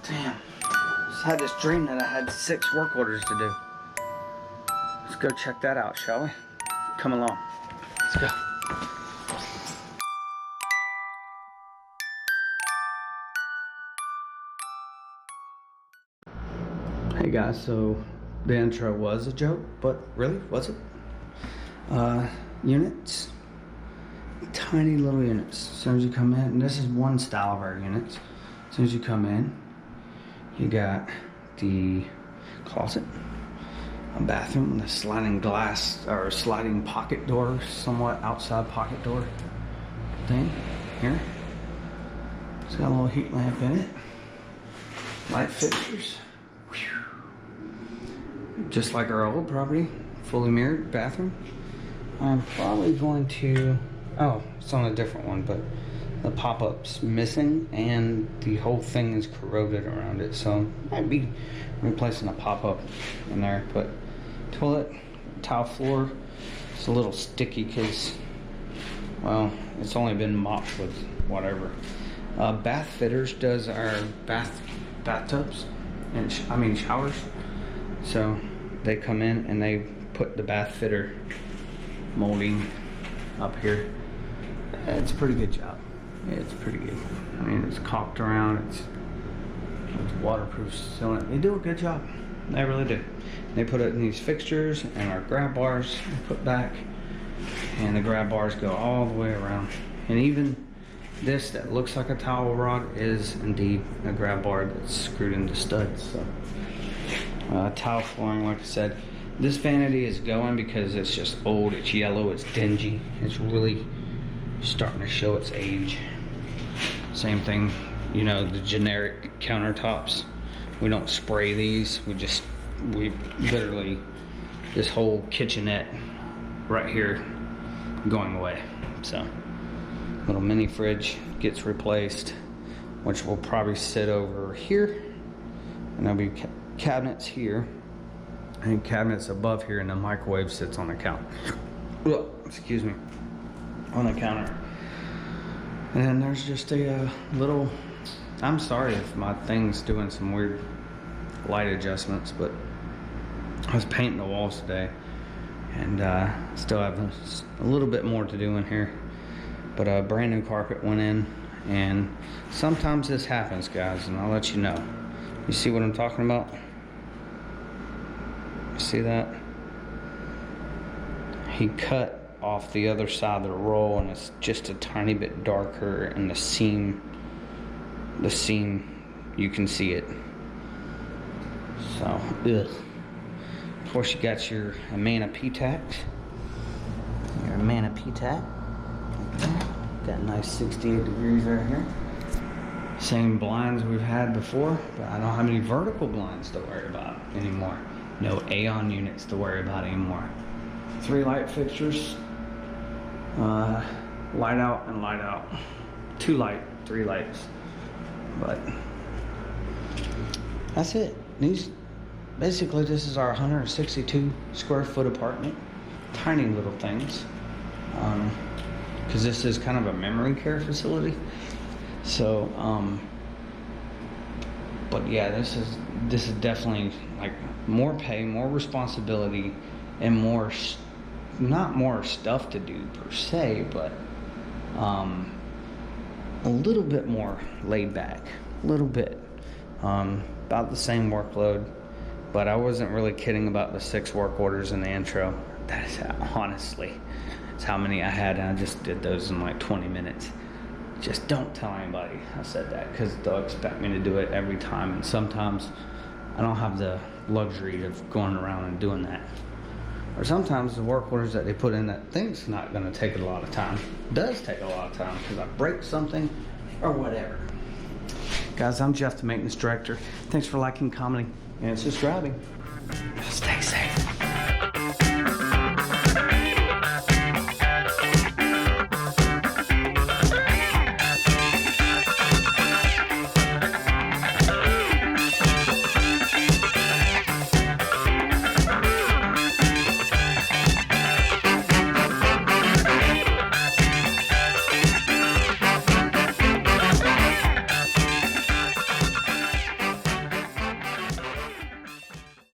Damn. Just had this dream that I had 6 work orders to do. Let's go check that out, shall we? Come along. Let's go. Hey guys, so the intro was a joke, but really, was it? Units. Tiny little units. As soon as you come in, and this is one style of our units. As soon as you come in, you got the closet, a bathroom with a sliding glass or sliding pocket door, somewhat outside pocket door thing here. It's got a little heat lamp in it. Light fixtures. Just like our old property, fully mirrored bathroom. I'm probably going to, oh, it's on a different one, but the pop-up's missing and the whole thing is corroded around it, so I'd be replacing a pop-up in there. But toilet, tile floor, it's a little sticky because, well, it's only been mopped with whatever. Bath Fitters does our bathtubs and showers, so they come in and they put the Bath Fitter molding up here. It's a pretty good job. Yeah, it's pretty good. I mean, it's caulked around, it's waterproof sealant. They do a good job. They really do. They put it in these fixtures and our grab bars they put back, and the grab bars go all the way around. And even this that looks like a towel rod is indeed a grab bar that's screwed into studs. So tile flooring, like I said. This vanity is going because it's just old, it's yellow, it's dingy. It's really starting to show its age. Same thing, you know, the generic countertops. We don't spray these, we literally, this whole kitchenette right here going away. So, little mini fridge gets replaced, which will probably sit over here. And there'll be cabinets here. And cabinets above here, and the microwave sits on the counter. Excuse me, on the counter. And then there's just a little, I'm sorry if my thing's doing some weird light adjustments, but I was painting the walls today, and still have a little bit more to do in here. But a brand new carpet went in, and sometimes this happens, guys, and I'll let you know. You see what I'm talking about? See that? He cut off the other side of the roll, and it's just a tiny bit darker, and the seam, you can see it. So, ugh. Of course, you got your Amana P-Tact. Your Amana P-Tact. Got a nice 68 degrees right here. Same blinds we've had before, but I don't have any vertical blinds to worry about anymore. No Aeon units to worry about anymore. 3 light fixtures. Light out and light out. 2 light, 3 lights. But that's it. Basically this is our 162 square foot apartment. Tiny little things. Because this is kind of a memory care facility. So, but yeah, this is definitely like more pay, more responsibility, and not more stuff to do per se, but a little bit more laid back, a little bit, about the same workload. But I wasn't really kidding about the 6 work orders in the intro. That's honestly, it's how many I had, and I just did those in like 20 minutes. Just don't tell anybody I said that, because they'll expect me to do it every time, and sometimes I don't have the luxury of going around and doing that. Or sometimes the work orders that they put in that think's not going to take a lot of time does take a lot of time because I break something or whatever. Guys, I'm Jeff, the maintenance director. Thanks for liking, commenting, and subscribing. Stay safe.